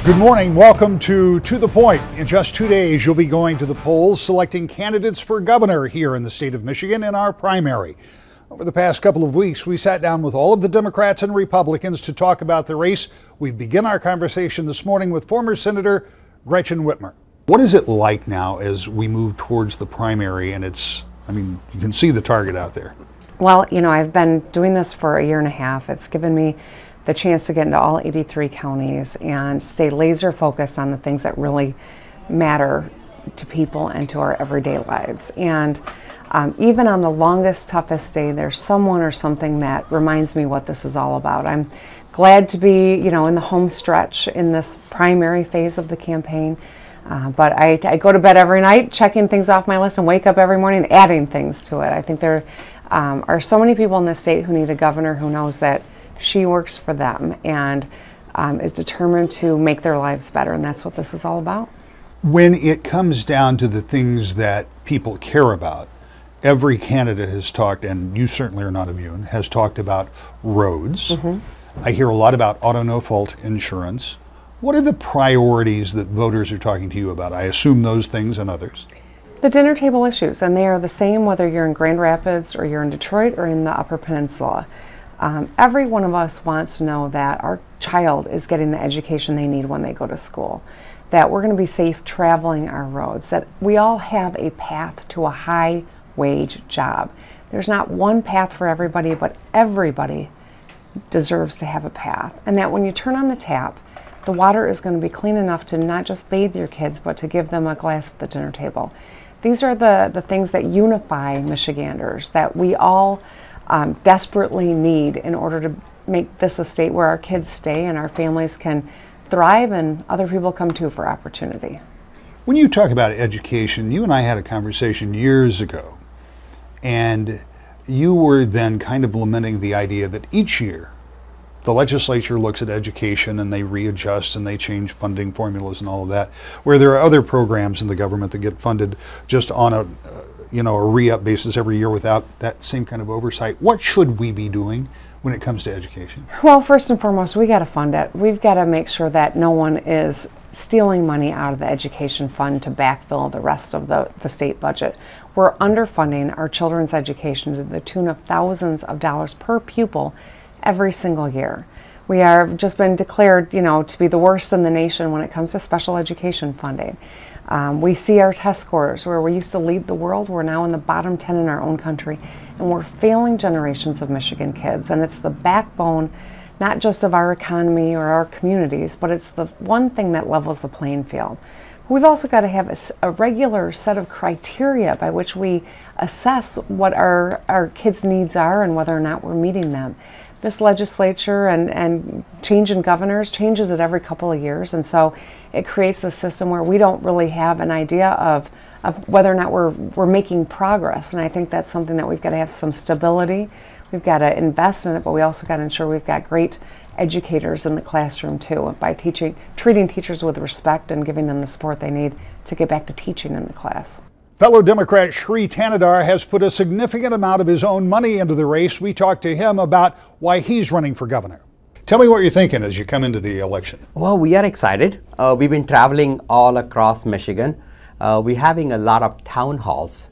Good morning. Welcome to the Point. In just 2 days, you'll be going to the polls selecting candidates for governor here in the state of Michigan in our primary. Over the past couple of weeks, we sat down with all of the Democrats and Republicans to talk about the race. We begin our conversation this morning with former Senator Gretchen Whitmer. What is it like now as we move towards the primary? And you can see the target out there. Well, I've been doing this for a year and a half. It's given me the chance to get into all 83 counties and stay laser focused on the things that really matter to people and to our everyday lives. And even on the longest, toughest day, there's someone or something that reminds me what this is all about. I'm glad to be, in the home stretch in this primary phase of the campaign. But I go to bed every night checking things off my list and wake up every morning adding things to it. I think there are so many people in this state who need a governor who knows that she works for them and is determined to make their lives better, and that's what this is all about. When it comes down to the things that people care about, every candidate has talked, and you certainly are not immune, has talked about roads. Mm-hmm. I hear a lot about auto no-fault insurance. What are the priorities that voters are talking to you about? I assume those things and others. The dinner table issues, and they are the same whether you're in Grand Rapids or you're in Detroit or in the Upper Peninsula. Every one of us wants to know that our child is getting the education they need when they go to school, that we're going to be safe traveling our roads, that we all have a path to a high wage job. There's not one path for everybody, but everybody deserves to have a path. And that when you turn on the tap, the water is going to be clean enough to not just bathe your kids, but to give them a glass at the dinner table. These are the things that unify Michiganders, that we all desperately need in order to make this a state where our kids stay and our families can thrive and other people come too for opportunity. When you talk about education, you and I had a conversation years ago, and you were then kind of lamenting the idea that each year the legislature looks at education and they readjust and they change funding formulas and all of that, where there are other programs in the government that get funded just on a re-up basis every year without that same kind of oversight. What should we be doing when it comes to education? Well, first and foremost, we got to fund it. We've got to make sure that no one is stealing money out of the education fund to backfill the rest of the state budget. We're underfunding our children's education to the tune of thousands of dollars per pupil every single year. We are just been declared, to be the worst in the nation when it comes to special education funding. We see our test scores where we used to lead the world. We're now in the bottom 10 in our own country, and we're failing generations of Michigan kids. And it's the backbone, not just of our economy or our communities, but it's the one thing that levels the playing field. We've also got to have a regular set of criteria by which we assess what our kids' needs are and whether or not we're meeting them. This legislature and change in governors changes it every couple of years, and so it creates a system where we don't really have an idea of whether or not we're making progress. And I think that's something that we've got to have some stability. We've got to invest in it, but we also got to ensure we've got great educators in the classroom too, by treating teachers with respect and giving them the support they need to get back to teaching in the class. Fellow Democrat Sri Tanadar has put a significant amount of his own money into the race. We talked to him about why he's running for governor. Tell me what you're thinking as you come into the election. Well, we are excited. We've been traveling all across Michigan. We're having a lot of town halls.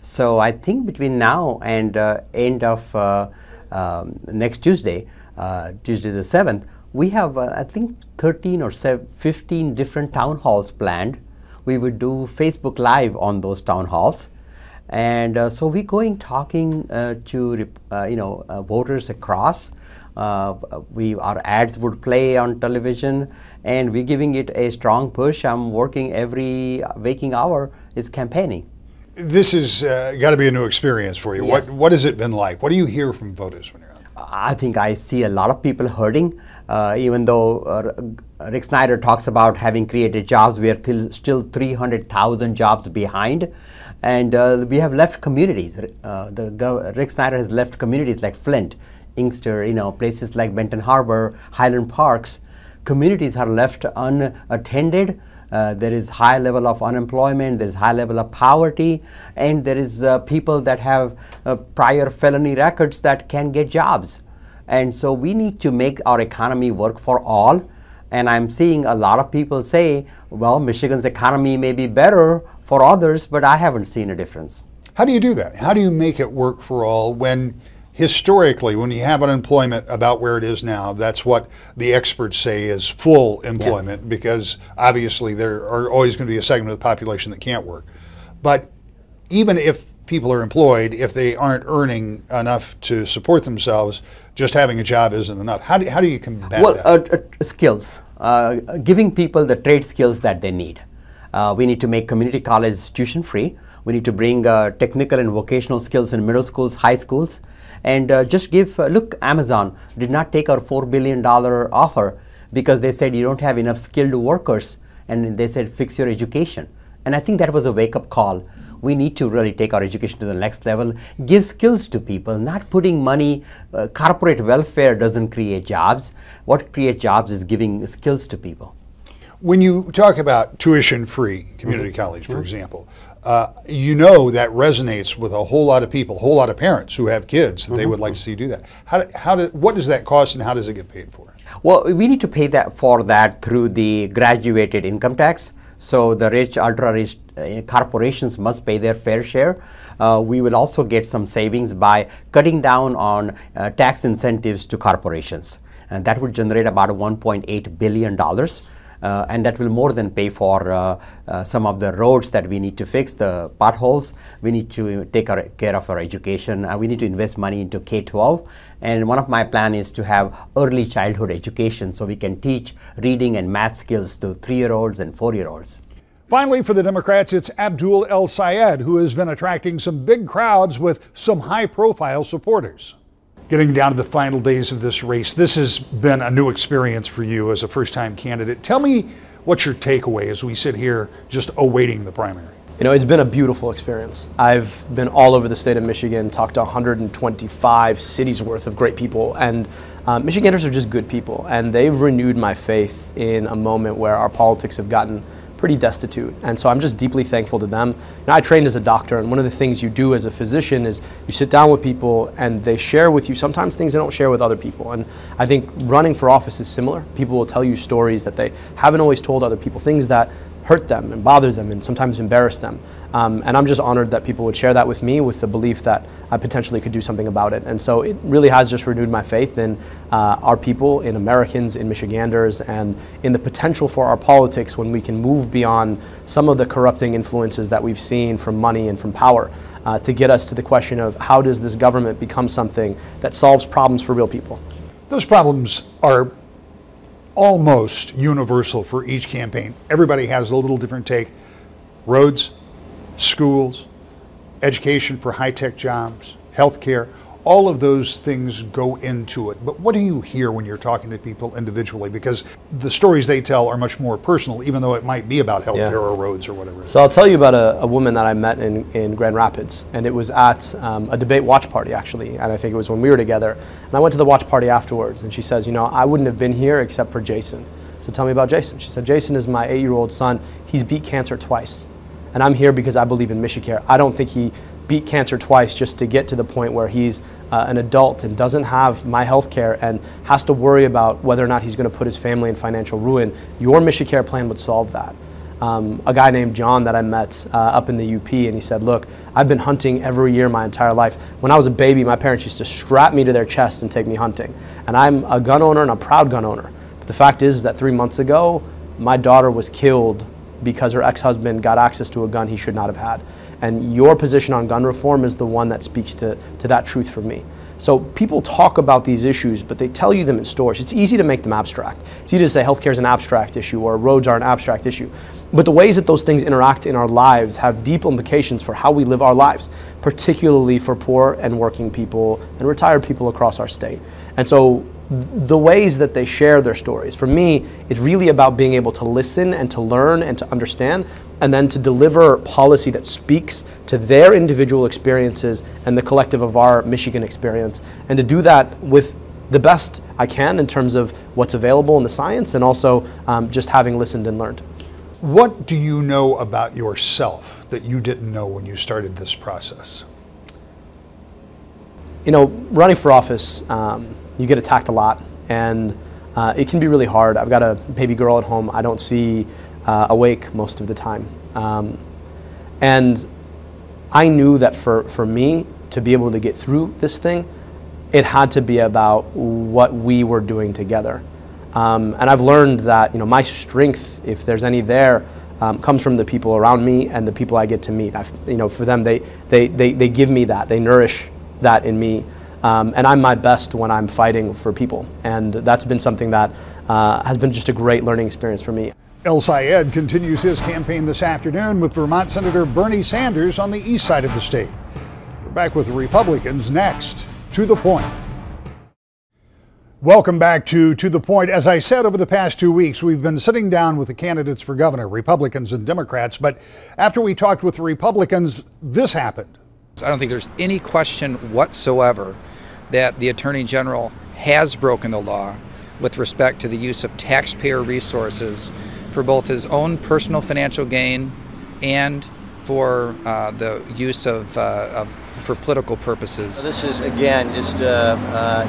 So I think between now and end of next Tuesday, Tuesday the 7th, we have, 13 or 15 different town halls planned. We would do Facebook Live on those town halls. And so we're going talking to voters across. Our ads would play on television, and we're giving it a strong push. I'm working every waking hour is campaigning. This has got to be a new experience for you. Yes. What has it been like? What do you hear from voters when you're out? I think I see a lot of people hurting, even though Rick Snyder talks about having created jobs. We are still 300,000 jobs behind, and we have left communities. Rick Snyder has left communities like Flint, Inkster, places like Benton Harbor, Highland Parks. Communities are left unattended. There is high level of unemployment, there is high level of poverty, and there is people that have prior felony records that can get jobs. And so we need to make our economy work for all. And I'm seeing a lot of people say, well, Michigan's economy may be better for others, but I haven't seen a difference. How do you do that? How do you make it work for all when historically, when you have unemployment about where it is now, that's what the experts say is full employment, because obviously there are always going to be a segment of the population that can't work. But even if people are employed, if they aren't earning enough to support themselves, just having a job isn't enough. How do you combat that? Skills. Giving people the trade skills that they need. We need to make community college tuition free. We need to bring technical and vocational skills in middle schools, high schools, and just give, look, Amazon did not take our $4 billion offer because they said you don't have enough skilled workers, and they said fix your education. And I think that was a wake-up call. We need to really take our education to the next level, give skills to people, not putting money. Corporate welfare doesn't create jobs. What creates jobs is giving skills to people. When you talk about tuition-free community college, for example, you know that resonates with a whole lot of people, a whole lot of parents who have kids that they would like to see do that. What does that cost, and how does it get paid for? Well, we need to pay for that through the graduated income tax. So the rich, ultra-rich corporations must pay their fair share. We will also get some savings by cutting down on tax incentives to corporations. And that would generate about $1.8 billion. And that will more than pay for some of the roads that we need to fix, the potholes. We need to take care of our education. We need to invest money into K-12. And one of my plans is to have early childhood education so we can teach reading and math skills to 3-year-olds and 4-year-olds. Finally, for the Democrats, it's Abdul El Sayed, who has been attracting some big crowds with some high-profile supporters. Getting down to the final days of this race, this has been a new experience for you as a first-time candidate. Tell me what's your takeaway as we sit here just awaiting the primary. You know, it's been a beautiful experience. I've been all over the state of Michigan, talked to 125 cities worth of great people, and Michiganders are just good people, and they've renewed my faith in a moment where our politics have gotten pretty destitute. And so I'm just deeply thankful to them. Now, I trained as a doctor, and one of the things you do as a physician is you sit down with people and they share with you sometimes things they don't share with other people. And I think running for office is similar. People will tell you stories that they haven't always told other people, things that hurt them and bother them and sometimes embarrass them. And I'm just honored that people would share that with me with the belief that I potentially could do something about it. And so it really has just renewed my faith in our people, in Americans, in Michiganders, and in the potential for our politics when we can move beyond some of the corrupting influences that we've seen from money and from power to get us to the question of how does this government become something that solves problems for real people. Those problems are almost universal for each campaign. Everybody has a little different take. Roads, schools, education for high-tech jobs, healthcare, all of those things go into it. But what do you hear when you're talking to people individually? Because the stories they tell are much more personal, even though it might be about healthcare or roads or whatever. So I'll tell you about a woman that I met in Grand Rapids, and it was at a debate watch party, actually, and I think it was when we were together. And I went to the watch party afterwards, and she says, you know, I wouldn't have been here except for Jason. So tell me about Jason. She said, Jason is my 8-year-old son. He's beat cancer twice. And I'm here because I believe in Michicare. I don't think he beat cancer twice just to get to the point where he's an adult and doesn't have my health care and has to worry about whether or not he's going to put his family in financial ruin. Your Michicare plan would solve that. A guy named John that I met up in the UP, and he said, look, I've been hunting every year my entire life. When I was a baby, my parents used to strap me to their chest and take me hunting. And I'm a gun owner and a proud gun owner. But the fact is that 3 months ago, my daughter was killed because her ex-husband got access to a gun he should not have had. And your position on gun reform is the one that speaks to that truth for me. So people talk about these issues, but they tell you them in stories. It's easy to make them abstract. It's easy to say healthcare is an abstract issue or roads are an abstract issue. But the ways that those things interact in our lives have deep implications for how we live our lives, particularly for poor and working people and retired people across our state. And so the ways that they share their stories, for me, it's really about being able to listen and to learn and to understand, and then to deliver policy that speaks to their individual experiences and the collective of our Michigan experience, and to do that with the best I can in terms of what's available in the science and also just having listened and learned. What do you know about yourself that you didn't know when you started this process? You know, running for office, you get attacked a lot, and it can be really hard. I've got a baby girl at home I don't see awake most of the time. And I knew that for me to be able to get through this thing, it had to be about what we were doing together. And I've learned that my strength, if there's any there, comes from the people around me and the people I get to meet. For them, they give me that, they nourish that in me, and I'm my best when I'm fighting for people. And that's been something that has been just a great learning experience for me. El Sayed continues his campaign this afternoon with Vermont Senator Bernie Sanders on the east side of the state. We're back with the Republicans next. To the Point. Welcome back to the Point. As I said, over the past 2 weeks, we've been sitting down with the candidates for governor, Republicans and Democrats. But after we talked with the Republicans, this happened. I don't think there's any question whatsoever that the Attorney General has broken the law with respect to the use of taxpayer resources for both his own personal financial gain and for the use of for political purposes. This is, again, just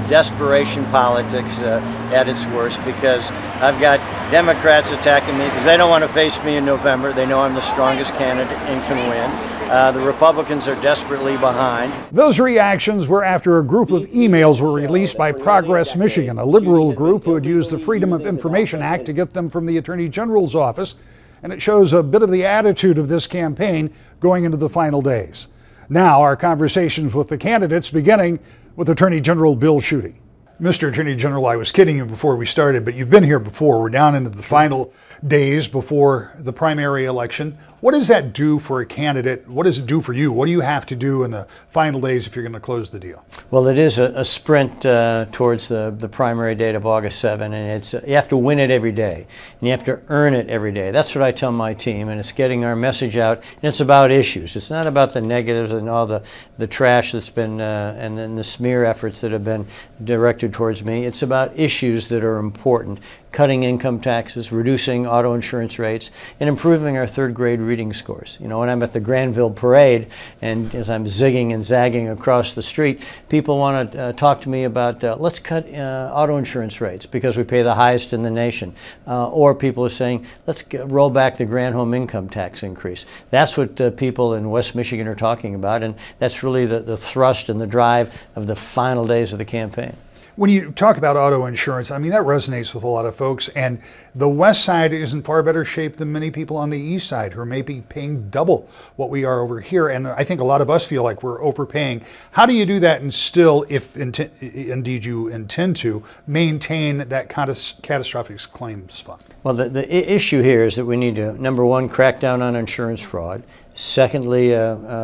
desperation politics at its worst, because I've got Democrats attacking me because they don't want to face me in November. They know I'm the strongest candidate and can win. The Republicans are desperately behind. Those reactions were after a group of emails were released by Progress Michigan, a liberal group who had used the Freedom of Information Act to get them from the Attorney General's office. And it shows a bit of the attitude of this campaign going into the final days. Now, our conversations with the candidates, beginning with Attorney General Bill Schuette. Mr. Attorney General, I was kidding you before we started, but you've been here before. We're down into the final days before the primary election. What does that do for a candidate? What does it do for you? What do you have to do in the final days if you're going to close the deal? Well, it is a sprint towards the primary date of August 7, and it's you have to win it every day, and you have to earn it every day. That's what I tell my team, and it's getting our message out, and it's about issues. It's not about the negatives and all the trash that's been, and then the smear efforts that have been directed towards me. It's about issues that are important. Cutting income taxes, reducing auto insurance rates, and improving our third grade reading scores. When I'm at the Granville Parade and as I'm zigging and zagging across the street, people want to talk to me about let's cut auto insurance rates because we pay the highest in the nation. Or people are saying, let's roll back the grand home income tax increase. That's what people in West Michigan are talking about, and that's really the thrust and the drive of the final days of the campaign. When you talk about auto insurance, I mean, that resonates with a lot of folks, and the west side is in far better shape than many people on the east side who are maybe paying double what we are over here, and I think a lot of us feel like we're overpaying. How do you do that and still, if indeed you intend to, maintain that catastrophic claims fund? Well, the issue here is that we need to, number one, crack down on insurance fraud. Secondly,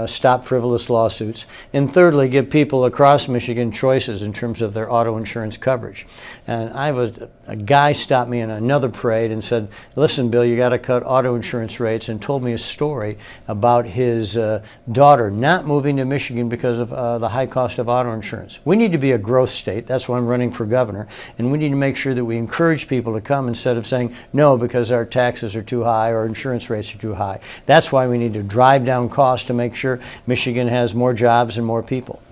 stop frivolous lawsuits. And thirdly, give people across Michigan choices in terms of their auto insurance coverage. And a guy stopped me in another parade and said, listen, Bill, you got to cut auto insurance rates, and told me a story about his daughter not moving to Michigan because of the high cost of auto insurance. We need to be a growth state. That's why I'm running for governor. And we need to make sure that we encourage people to come instead of saying no because our taxes are too high or insurance rates are too high. That's why we need to drive down costs to make sure Michigan has more jobs and more people.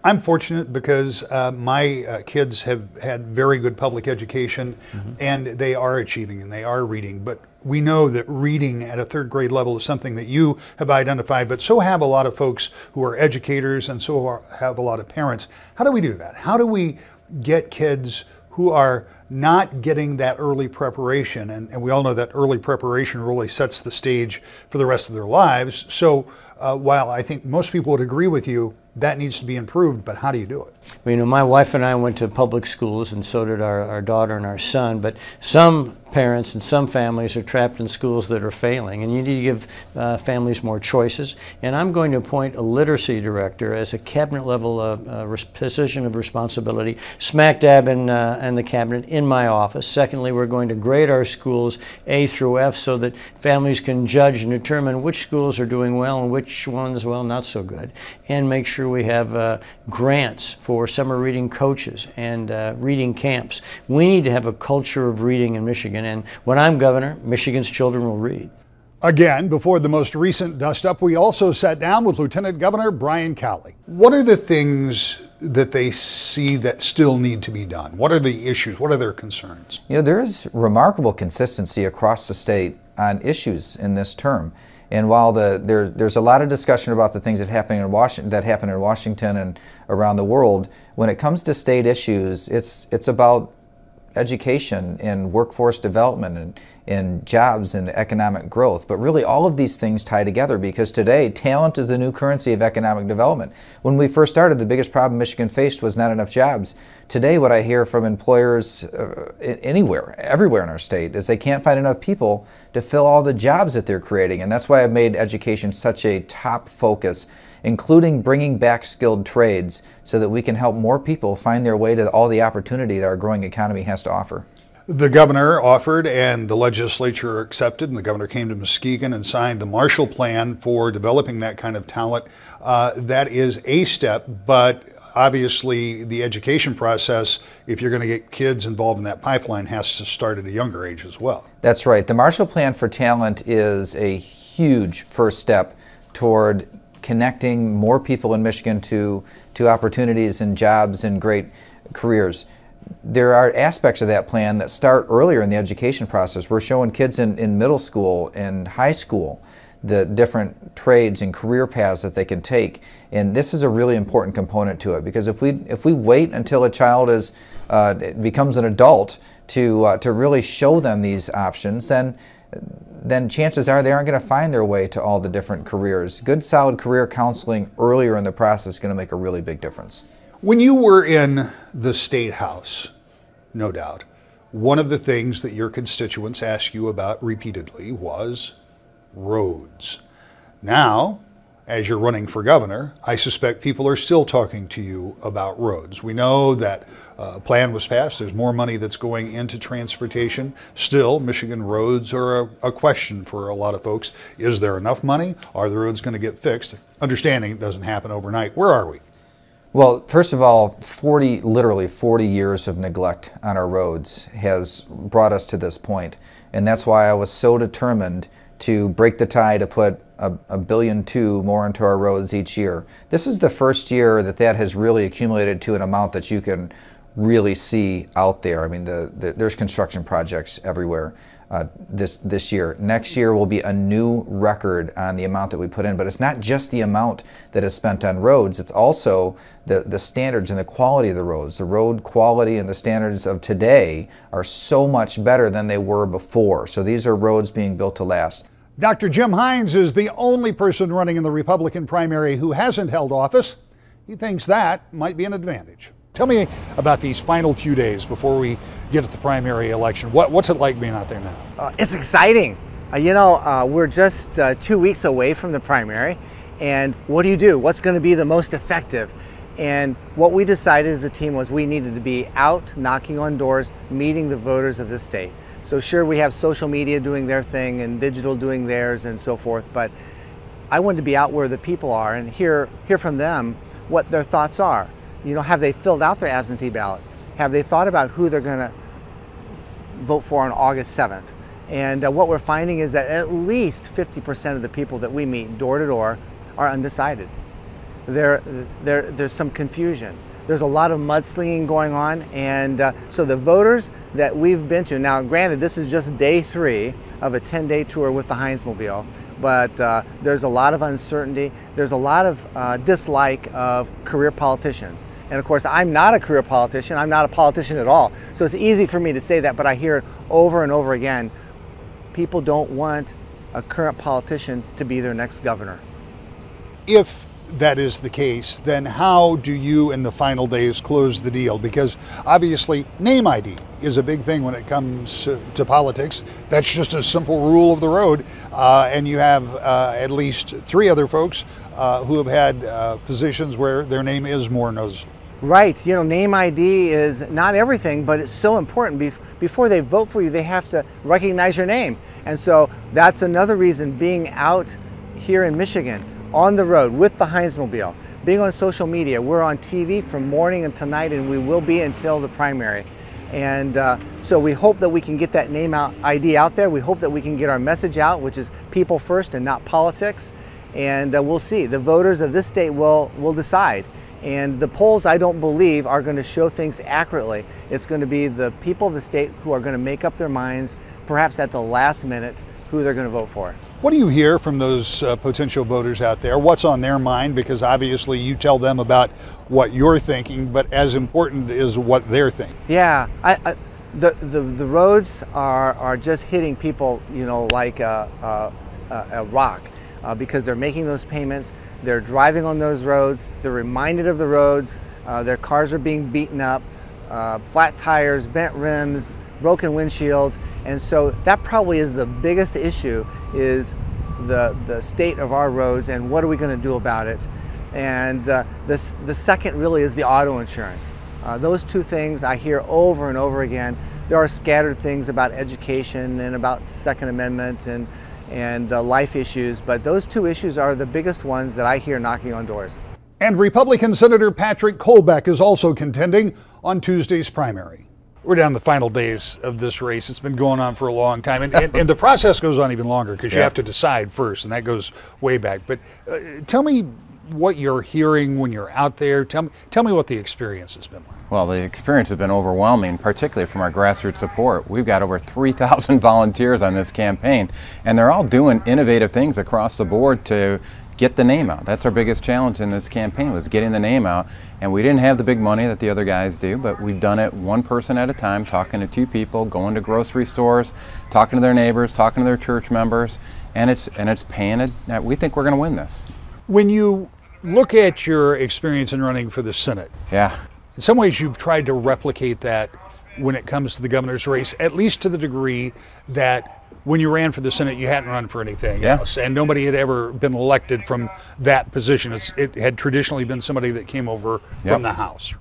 I'm fortunate because my kids have had very good public education, and they are achieving and they are reading. But we know that reading at a third grade level is something that you have identified, but so have a lot of folks who are educators, and so have a lot of parents. How do we do that? How do we get kids who are not getting that early preparation, and we all know that early preparation really sets the stage for the rest of their lives. So while I think most people would agree with you, that needs to be improved, but how do you do it? Well, my wife and I went to public schools, and so did our daughter and our son, but some parents and some families are trapped in schools that are failing, and you need to give families more choices. And I'm going to appoint a literacy director as a cabinet level position of responsibility, smack dab in the cabinet in my office. Secondly, we're going to grade our schools A through F so that families can judge and determine which schools are doing well and which ones, well, not so good, and make sure we have grants for summer reading coaches and reading camps. We need to have a culture of reading in Michigan, and when I'm governor, Michigan's children will read. Again, before the most recent dust-up, we also sat down with Lieutenant Governor Brian Cowley. What are the things that they see that still need to be done? What are the issues? What are their concerns? There is remarkable consistency across the state on issues in this term. And while there's a lot of discussion about the things that happen in Washington and around the world, when it comes to state issues, it's about education and workforce development and jobs and economic growth. But really all of these things tie together, because today talent is the new currency of economic development. When we first started, the biggest problem Michigan faced was not enough jobs. Today what I hear from employers everywhere in our state is they can't find enough people to fill all the jobs that they're creating. And that's why I've made education such a top focus, including bringing back skilled trades so that we can help more people find their way to all the opportunity that our growing economy has to offer. The governor offered and the legislature accepted, and the governor came to Muskegon and signed the Marshall Plan for developing that kind of talent. That is a step, but obviously the education process, if you're going to get kids involved in that pipeline, has to start at a younger age as well. That's right. The Marshall Plan for Talent is a huge first step toward connecting more people in Michigan to opportunities and jobs and great careers. There are aspects of that plan that start earlier in the education process. We're showing kids in middle school and high school the different trades and career paths that they can take. And this is a really important component to it, because if we wait until a child becomes an adult to really show them these options, then chances are they aren't going to find their way to all the different careers. Good, solid career counseling earlier in the process is going to make a really big difference. When you were in the State House, no doubt, one of the things that your constituents asked you about repeatedly was roads. Now, as you're running for governor, I suspect people are still talking to you about roads. We know that a plan was passed. There's more money that's going into transportation. Still, Michigan roads are a question for a lot of folks. Is there enough money? Are the roads going to get fixed? Understanding it doesn't happen overnight. Where are we? Well, first of all, literally 40 years of neglect on our roads has brought us to this point. And that's why I was so determined to break the tie to put $1.2 billion more into our roads each year. This is the first year that has really accumulated to an amount that you can really see out there. I mean, there's construction projects everywhere this year. Next year will be a new record on the amount that we put in, but it's not just the amount that is spent on roads, it's also the standards and the quality of the roads. The road quality and the standards of today are so much better than they were before. So these are roads being built to last. Dr. Jim Hines is the only person running in the Republican primary who hasn't held office. He thinks that might be an advantage. Tell me about these final few days before we get to the primary election. What's it like being out there now? It's exciting. We're just 2 weeks away from the primary, and what do? What's going to be the most effective? And what we decided as a team was we needed to be out knocking on doors, meeting the voters of the state. So sure, we have social media doing their thing and digital doing theirs and so forth, but I wanted to be out where the people are and hear from them what their thoughts are. Have they filled out their absentee ballot? Have they thought about who they're going to vote for on August 7th? And what we're finding is that at least 50% of the people that we meet door to door are undecided. There's some confusion. There's a lot of mudslinging going on, and so the voters that we've been to, now granted this is just day 3 of a 10-day tour with the Heinzmobile, but there's a lot of uncertainty. There's a lot of dislike of career politicians. And of course, I'm not a career politician. I'm not a politician at all. So it's easy for me to say that, but I hear it over and over again. People don't want a current politician to be their next governor. If that is the case, then how do you in the final days close the deal? Because obviously name ID is a big thing when it comes to politics. That's just a simple rule of the road. And you have at least 3 other folks who have had positions where their name is more noticeable. Right, name ID is not everything, but it's so important. Before they vote for you, they have to recognize your name. And so that's another reason being out here in Michigan, on the road with the Heinzmobile, being on social media. We're on TV from morning until night, and we will be until the primary. And so we hope that we can get that name ID out there. We hope that we can get our message out, which is people first and not politics. and we'll see. The voters of this state will decide. And the polls, I don't believe, are going to show things accurately. It's going to be the people of the state who are going to make up their minds, perhaps at the last minute, who they're going to vote for. What do you hear from those potential voters out there? What's on their mind? Because obviously you tell them about what you're thinking, but as important is what they're thinking. Yeah, the roads are just hitting people, like a rock. Because they're making those payments, they're driving on those roads, they're reminded of the roads, their cars are being beaten up, flat tires, bent rims, broken windshields, and so that probably is the biggest issue, is the state of our roads and what are we going to do about it. And the second really is the auto insurance. Those two things I hear over and over again. There are scattered things about education and about Second Amendment and life issues, but those two issues are the biggest ones that I hear knocking on doors. And Republican Senator Patrick Colbeck is also contending on Tuesday's primary. We're down the final days of this race. It's been going on for a long time, and the process goes on even longer because you have to decide first, and that goes way back. But tell me what you're hearing when you're out there. Tell me what the experience has been like. Well, the experience has been overwhelming, particularly from our grassroots support. We've got over 3,000 volunteers on this campaign, and they're all doing innovative things across the board to get the name out. That's our biggest challenge in this campaign, was getting the name out. And we didn't have the big money that the other guys do, but we've done it one person at a time, talking to two people, going to grocery stores, talking to their neighbors, talking to their church members, and it's paying it. We think we're going to win this. When you look at your experience in running for the Senate, in some ways you've tried to replicate that when it comes to the governor's race, at least to the degree that when you ran for the Senate, you hadn't run for anything else, and nobody had ever been elected from that position. It had traditionally been somebody that came over from the House.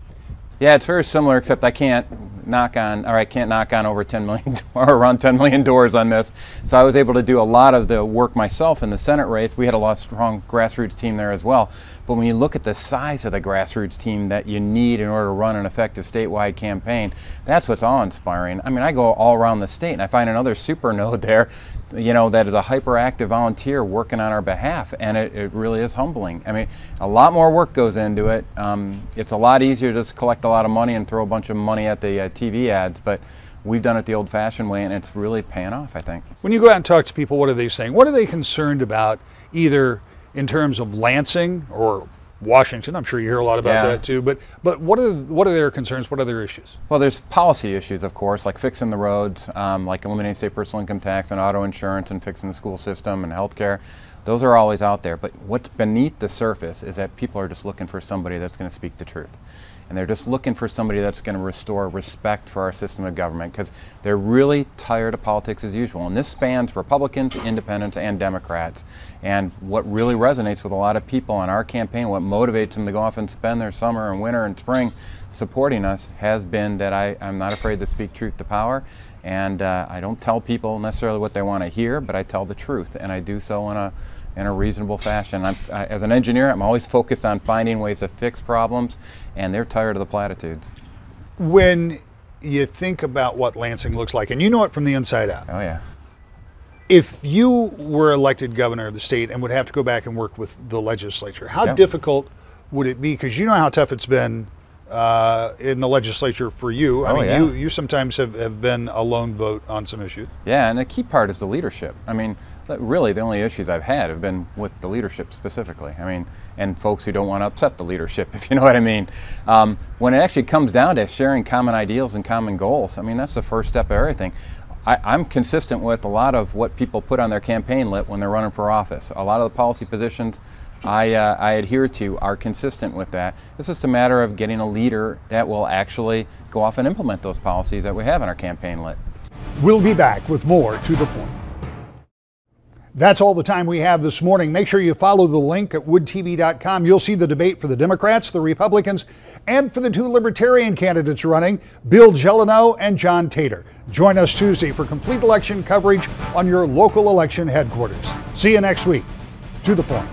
Yeah, it's very similar, except I can't knock on over 10 million or around 10 million doors on this. So I was able to do a lot of the work myself in the Senate race. We had a lot of strong grassroots team there as well. But when you look at the size of the grassroots team that you need in order to run an effective statewide campaign, that's what's awe-inspiring. I mean, I go all around the state and I find another super node there, that is a hyperactive volunteer working on our behalf, and it really is humbling. I mean, a lot more work goes into it. It's a lot easier to just collect a lot of money and throw a bunch of money at the TV ads, but we've done it the old-fashioned way, and it's really paying off, I think. When you go out and talk to people, what are they saying? What are they concerned about, either in terms of Lansing or Washington? I'm sure you hear a lot about that too, but what are their concerns? What are their issues? Well, there's policy issues, of course, like fixing the roads, like eliminating state personal income tax and auto insurance, and fixing the school system and healthcare. Those are always out there, but what's beneath the surface is that people are just looking for somebody that's going to speak the truth. And they're just looking for somebody that's going to restore respect for our system of government, because they're really tired of politics as usual. And this spans Republicans, Independents, and Democrats. And what really resonates with a lot of people on our campaign, what motivates them to go off and spend their summer and winter and spring supporting us, has been that I'm not afraid to speak truth to power. And I don't tell people necessarily what they want to hear, but I tell the truth, and I do so in a reasonable fashion. As an engineer, I'm always focused on finding ways to fix problems, and they're tired of the platitudes. When you think about what Lansing looks like, and you know it from the inside out. Oh yeah. If you were elected governor of the state and would have to go back and work with the legislature, how difficult would it be? Because you know how tough it's been in the legislature for you. I mean, you sometimes have been a lone vote on some issues. Yeah, and the key part is the leadership. I mean, really the only issues I've had have been with the leadership specifically. I mean, and folks who don't want to upset the leadership, if you know what I mean. When it actually comes down to sharing common ideals and common goals, I mean, that's the first step of everything. I'm consistent with a lot of what people put on their campaign lit when they're running for office. A lot of the policy positions I adhere to are consistent with that. It's just a matter of getting a leader that will actually go off and implement those policies that we have in our campaign lit. We'll be back with more To the Point. That's all the time we have this morning. Make sure you follow the link at woodtv.com. You'll see the debate for the Democrats, the Republicans, and for the two Libertarian candidates running, Bill Gelano and John Tater. Join us Tuesday for complete election coverage on your local election headquarters. See you next week. To the Point.